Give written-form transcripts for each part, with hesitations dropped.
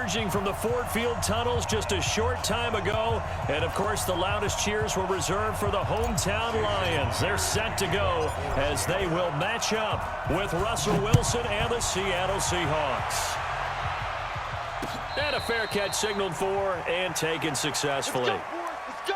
emerging from the Ford Field tunnels just a short time ago. And, of course, the loudest cheers were reserved for the hometown Lions. They're set to go as they will match up with Russell Wilson and the Seattle Seahawks. And a fair catch signaled for and taken successfully. Let's go.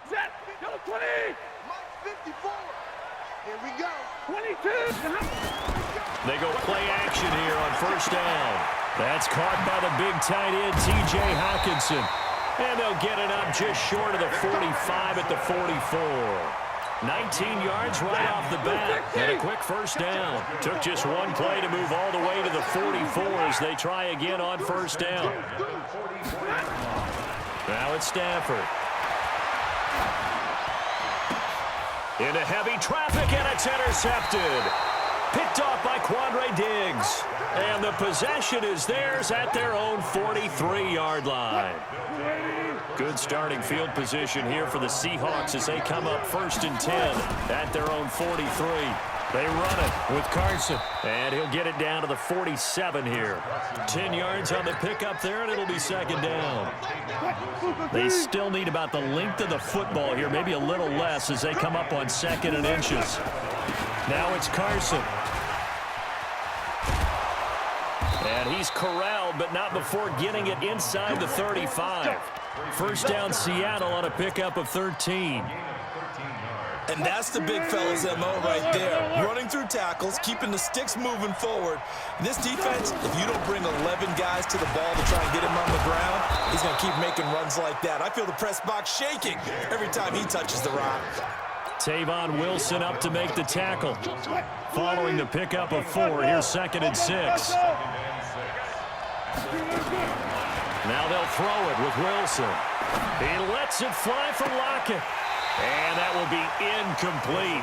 Set. Go 20. Mike 54. Here we go. 22. They go play action here on first down. That's caught by the big tight end, T.J. Hockenson. And they'll get it up just short of the 45 at the 44. 19 yards right off the bat, and a quick first down. Took just one play to move all the way to the 44 as they try again on first down. Now it's Stafford. Into heavy traffic, and it's intercepted. Picked off by Quandre Diggs. And the possession is theirs at their own 43-yard line. Good starting field position here for the Seahawks as they come up 1st and 10 at their own 43. They run it with Carson, and he'll get it down to the 47 here. 10 yards on the pickup there, and it'll be second down. They still need about the length of the football here, maybe a little less as they come up on 2nd and inches. Now it's Carson. And he's corralled, but not before getting it inside the 35. First down Seattle on a pickup of 13. And that's the big fella's MO right there. Running through tackles, keeping the sticks moving forward. This defense, if you don't bring 11 guys to the ball to try and get him on the ground, he's going to keep making runs like that. I feel the press box shaking every time he touches the rock. Tavon Wilson up to make the tackle. Following the pickup of 4, here's 2nd and 6. Now they'll throw it with Wilson. He lets it fly for Lockett. And that will be incomplete.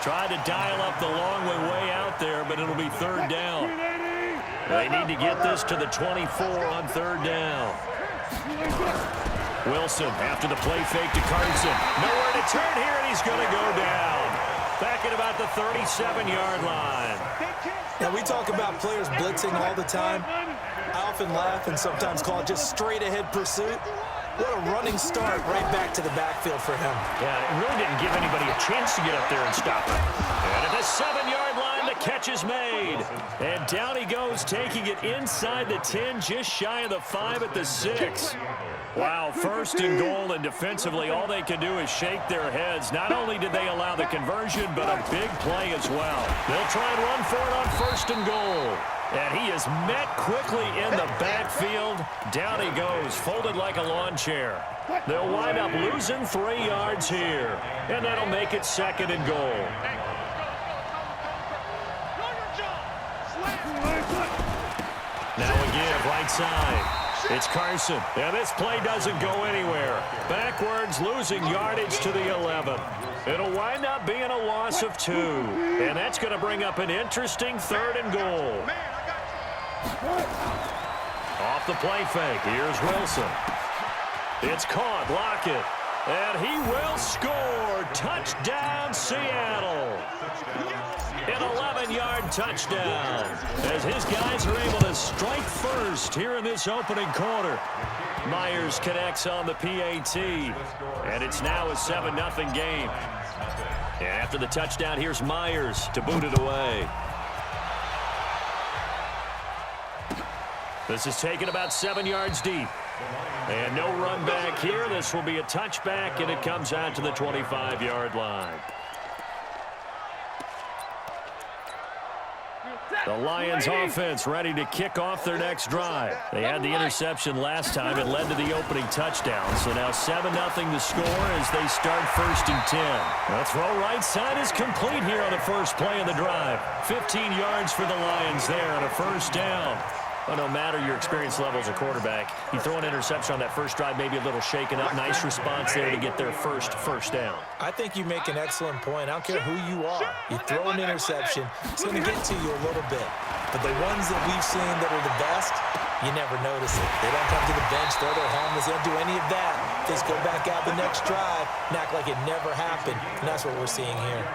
Tried to dial up the long way out there, but it'll be 3rd down. They need to get this to the 24 on 3rd down. Wilson after the play fake to Carson. Nowhere to turn here, and he's going to go down. Back at about the 37-yard line. Now, we talk about players blitzing all the time. I often laugh and sometimes call it just straight-ahead pursuit. What a running start right back to the backfield for him. Yeah, it really didn't give anybody a chance to get up there and stop him. And at the 7-yard line, the catch is made. And down he goes, taking it inside the 10, just shy of the 5 at the 6. Wow, 1st and goal, and defensively all they can do is shake their heads. Not only did they allow the conversion, but a big play as well. They'll try and run for it on 1st and goal. And he is met quickly in the backfield. Down he goes, folded like a lawn chair. They'll wind up losing 3 yards here. And that'll make it 2nd and goal. Now again, right side. It's Carson. And this play doesn't go anywhere. Backwards, losing yardage to the 11. It'll wind up being a loss of 2. And that's going to bring up an interesting 3rd and goal. Off the play fake. Here's Wilson. It's caught. Lockett. And he will score. Touchdown, Seattle. An 11-yard touchdown. As his guys are able to strike first here in this opening quarter. Myers connects on the PAT. And it's now a 7-0 game. And after the touchdown, here's Myers to boot it away. This is taken about 7 yards deep. And no run back here. This will be a touchback, and it comes out to the 25-yard line. The Lions offense ready to kick off their next drive. They had the interception last time. It led to the opening touchdown. So now 7-0 to score as they start 1st and 10. The throw right side is complete here on the first play of the drive. 15 yards for the Lions there on a 1st down. Well, no matter your experience level as a quarterback, you throw an interception on that first drive, maybe a little shaken up. Nice response there to get their first down. I think you make an excellent point. I don't care who you are. You throw an interception, it's going to get to you a little bit. But the ones that we've seen that are the best, you never notice it. They don't come to the bench, throw their helmets, they don't do any of that. Just go back out the next drive and act like it never happened. And that's what we're seeing here.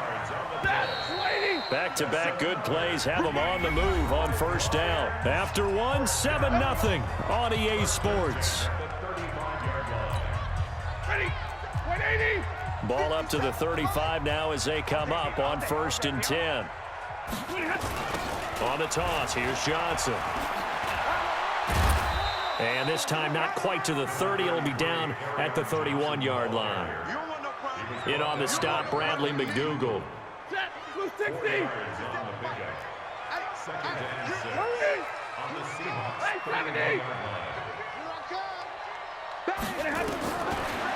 Back-to-back good plays have them on the move on first down. After one, 7-0 on EA Sports. Ball up to the 35 now as they come up on 1st and 10. On the toss, here's Johnson. And this time not quite to the 30. It'll be down at the 31-yard line. In on the stop, Bradley McDougald.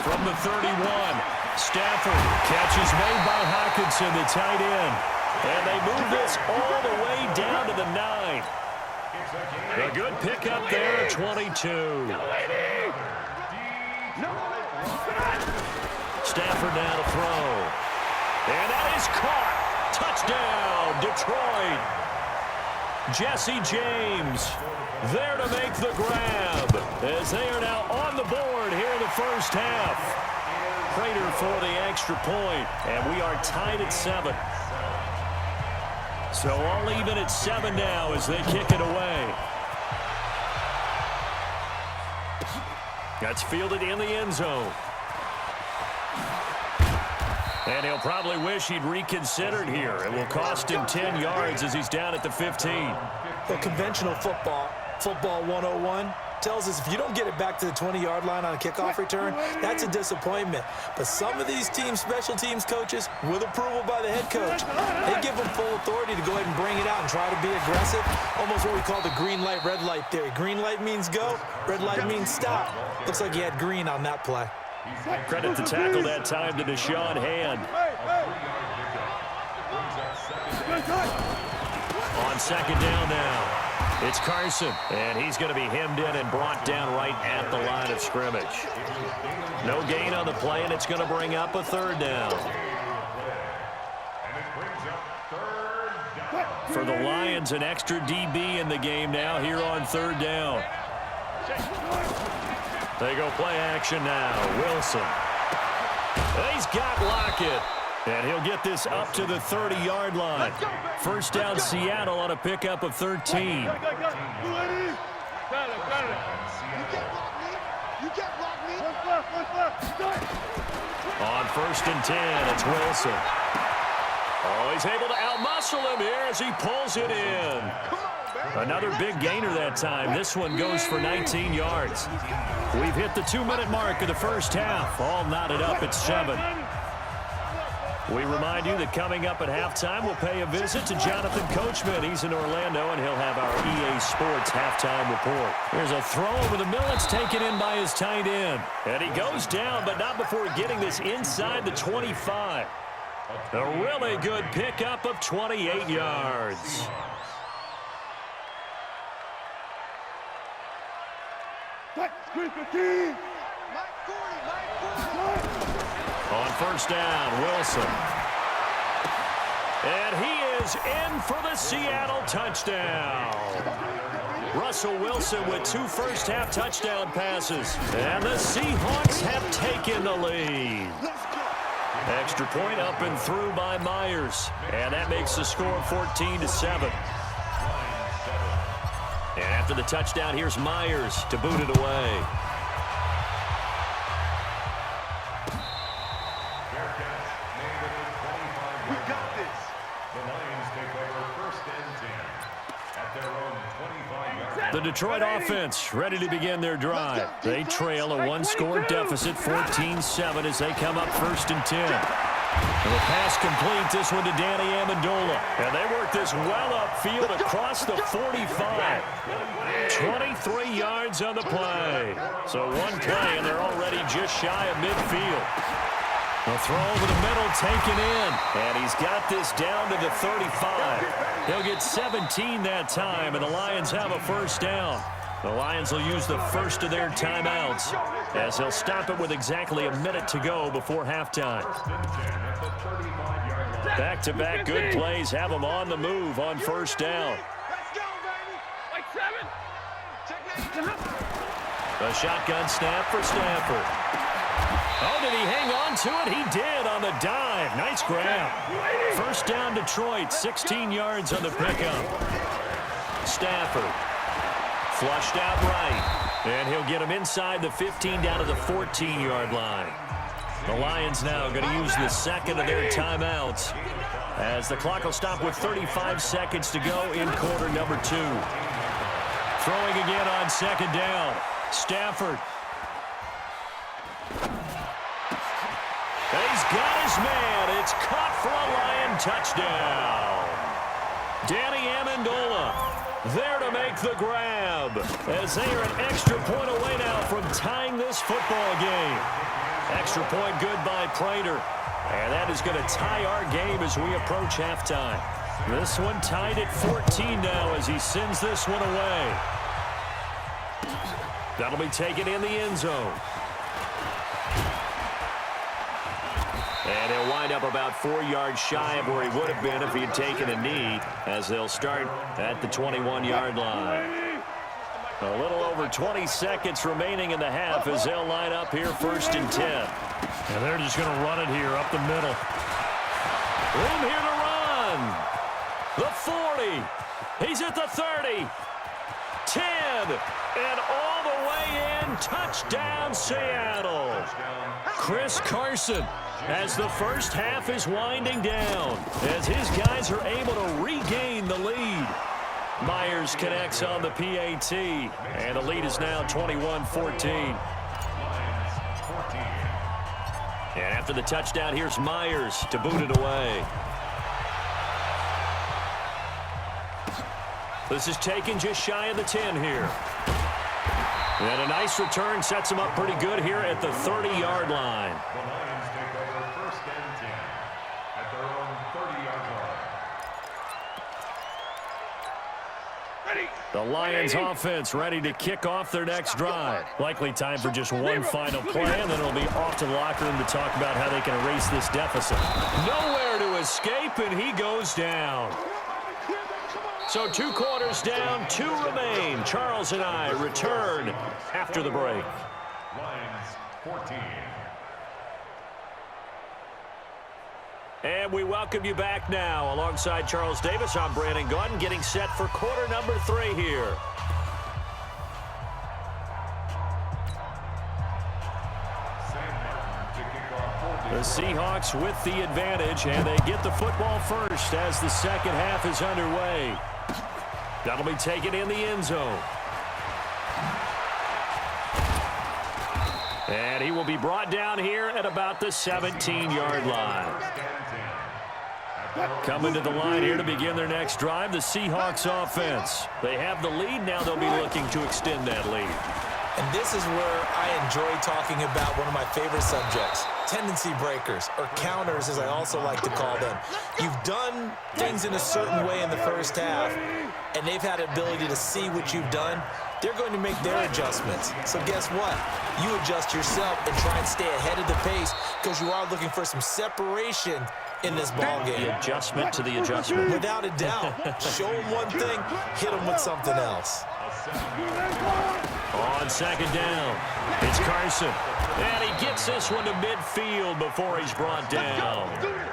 From the 31, Stafford, catch is made by Hockenson, the tight end. And they move this all the way down to the 9. A good pickup there at 22. Stafford now to throw. And that is caught. Touchdown, Detroit. Jesse James there to make the grab as they are now on the board here in the first half. Prater for the extra point, and we are tied at 7. So all even at 7 now as they kick it away. That's fielded in the end zone. And he'll probably wish he'd reconsidered here. It will cost him 10 yards as he's down at the 15. Well, conventional football 101, tells us if you don't get it back to the 20-yard line on a kickoff return, that's a disappointment. But some of these teams, special teams coaches, with approval by the head coach, they give them full authority to go ahead and bring it out and try to be aggressive. Almost what we call the green light, red light theory. Green light means go, red light means stop. Looks like he had green on that play. Credit the tackle that time to Deshaun Hand. On second down now. It's Carson, and he's going to be hemmed in and brought down right at the line of scrimmage. No gain on the play, and it's going to bring up a third down. For the Lions, an extra DB in the game now here on third down. They go play action now. Wilson. He's got Lockett. And he'll get this up to the 30-yard line. First down, Seattle on a pickup of 13. On 1st and 10, it's Wilson. Oh, he's able to outmuscle him here as he pulls it in. Another big gainer that time. This one goes for 19 yards. We've hit the 2-minute mark of the first half. All knotted up at 7. We remind you that coming up at halftime, we'll pay a visit to Jonathan Coachman. He's in Orlando, and he'll have our EA Sports halftime report. There's a throw over the middle. It's taken in by his tight end. And he goes down, but not before getting this inside the 25. A really good pickup of 28 yards. On first down, Wilson. And he is in for the Seattle touchdown. Russell Wilson with 2 first-half touchdown passes. And the Seahawks have taken the lead. Extra point up and through by Myers. And that makes the score 14-7. And after the touchdown, here's Myers to boot it away. The Detroit offense ready to begin their drive. They trail a 1-score deficit, 14-7, as they come up 1st and 10. And the pass complete, this one to Danny Amendola. And they work this well upfield across the 45. 23 yards on the play. So one play, and they're already just shy of midfield. A throw over the middle, taken in. And he's got this down to the 35. He'll get 17 that time, and the Lions have a first down. The Lions will use the first of their timeouts as they'll stop it with exactly a minute to go before halftime. Back-to-back good plays have them on the move on first down. A shotgun snap for Stafford. Oh, did he hang on to it? He did on the dive. Nice grab. First down, Detroit. 16 yards on the pickup. Stafford. Flushed out right. And he'll get him inside the 15 down to the 14-yard line. The Lions now going to use the second of their timeouts as the clock will stop with 35 seconds to go in quarter number 2. Throwing again on second down. Stafford. He's got his man. It's caught for a Lion touchdown. Danny Amendola there to make the grab as they are an extra point away now from tying this football game. Extra point good by Prater. And that is going to tie our game as we approach halftime. This one tied at 14 now as he sends this one away. That'll be taken in the end zone. And he'll wind up about 4 yards shy of where he would have been if he had taken a knee, as they'll start at the 21-yard line. A little over 20 seconds remaining in the half as they'll line up here 1st and 10. And they're just going to run it here up the middle. Room here to run. The 40. He's at the 30. 10. And all the way in. Touchdown, Seattle. Chris Carson, as the first half is winding down, as his guys are able to regain the lead. Myers connects on the PAT, and the lead is now 21-14. And after the touchdown, here's Myers to boot it away. This is taken just shy of the 10 here. And a nice return sets him up pretty good here at the 30-yard line. The Lions take over 1st and 10 at their own 30-yard line. The Lions offense ready to kick off their next drive. Likely time for just one final play, and then it'll be off to the locker room to talk about how they can erase this deficit. Nowhere to escape, and he goes down. So 2 quarters down, 2 remain. Charles and I return after the break. Lions 14. And we welcome you back now. Alongside Charles Davis, I'm Brandon Gaudin, getting set for quarter number 3 here. The Seahawks with the advantage, and they get the football first as the second half is underway. That'll be taken in the end zone. And he will be brought down here at about the 17-yard line. Coming to the line here to begin their next drive, the Seahawks offense. They have the lead. Now they'll be looking to extend that lead. And this is where I enjoy talking about one of my favorite subjects, tendency breakers, or counters as I also like to call them. You've done things in a certain way in the first half, and they've had the ability to see what you've done. They're going to make their adjustments. So guess what? You adjust yourself and try and stay ahead of the pace because you are looking for some separation in this ballgame. The adjustment to the adjustment. Without a doubt. Show them one thing, hit them with something else. On second down, it's Carson. And he gets this one to midfield before he's brought down.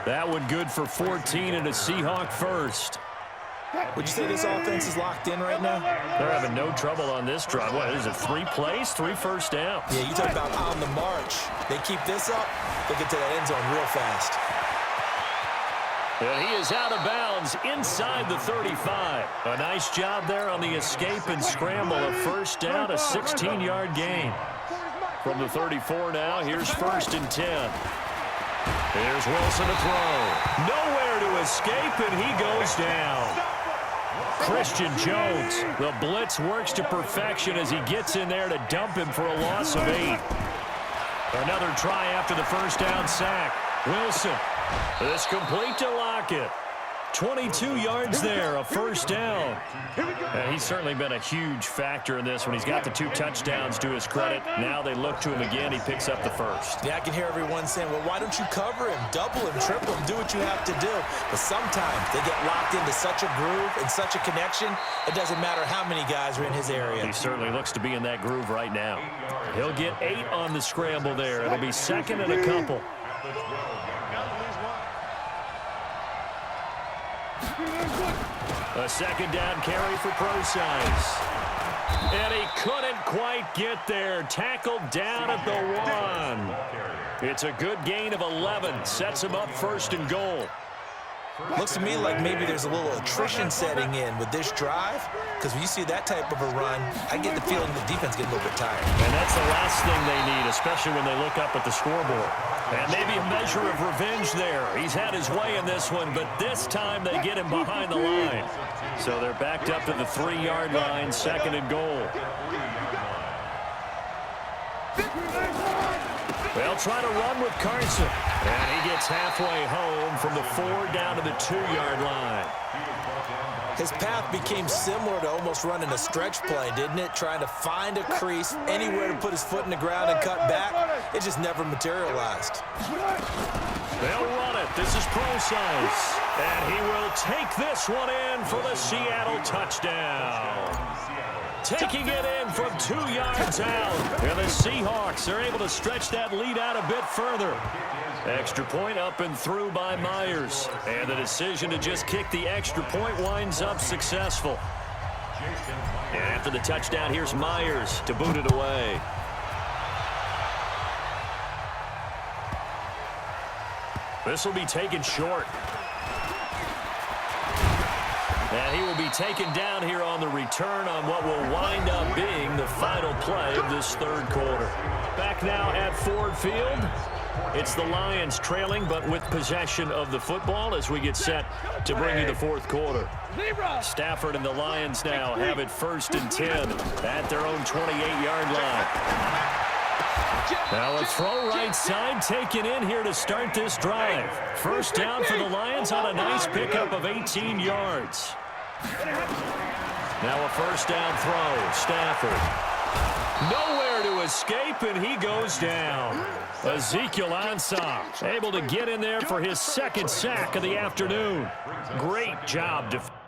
That one good for 14 and a Seahawk first. Would you say this offense is locked in right now? They're having no trouble on this drive. What is it, 3 plays, 3 first downs? Yeah, you talk about on the march. They keep this up, they'll get to that end zone real fast. And he is out of bounds inside the 35. A nice job there on the escape and scramble. A first down, a 16-yard gain. From the 34 now, here's 1st and 10. Here's Wilson to throw. Nowhere to escape, and he goes down. Christian Jones, the blitz works to perfection as he gets in there to dump him for a loss of 8. Another try after the first down sack. Wilson, this complete to Lockett. 22 yards there, a first down. He's certainly been a huge factor in this when he's got the 2 touchdowns to his credit. Now they look to him again. He picks up the first. Yeah, I can hear everyone saying, well, why don't you cover him, double him, triple him, do what you have to do. But sometimes they get locked into such a groove and such a connection, it doesn't matter how many guys are in his area. He certainly looks to be in that groove right now. He'll get 8 on the scramble there. It'll be second and a couple. A second down carry for Procise. And he couldn't quite get there. Tackled down at the 1. It's a good gain of 11. Sets him up first and goal. Looks to me like maybe there's a little attrition setting in with this drive, because when you see that type of a run, I get the feeling the defense gets a little bit tired. And that's the last thing they need, especially when they look up at the scoreboard. And maybe a measure of revenge there. He's had his way in this one, but this time they get him behind the line. So they're backed up to the 3-yard line, second and goal. They'll try to run with Carson. And he gets halfway home from the 4 down to the 2-yard line. His path became similar to almost running a stretch play, didn't it? Trying to find a crease, anywhere to put his foot in the ground and cut back. It just never materialized. They'll run it. This is Procise. And he will take this one in for the Seattle touchdown. Taking it in from 2 yards out. And the Seahawks are able to stretch that lead out a bit further. Extra point up and through by Myers. And the decision to just kick the extra point winds up successful. And after the touchdown, here's Myers to boot it away. This will be taken short. And he will be taken down here on the return on what will wind up being the final play of this third quarter. Back now at Ford Field. It's the Lions trailing, but with possession of the football as we get set to bring you the fourth quarter. Stafford and the Lions now have it 1st and 10 at their own 28-yard line. Now a throw right side taken in here to start this drive. First down for the Lions on a nice pickup of 18 yards. Now a first down throw. Stafford. Nowhere to escape, and he goes down. Ezekiel Ansah able to get in there for his 2nd sack of the afternoon. Great job defending.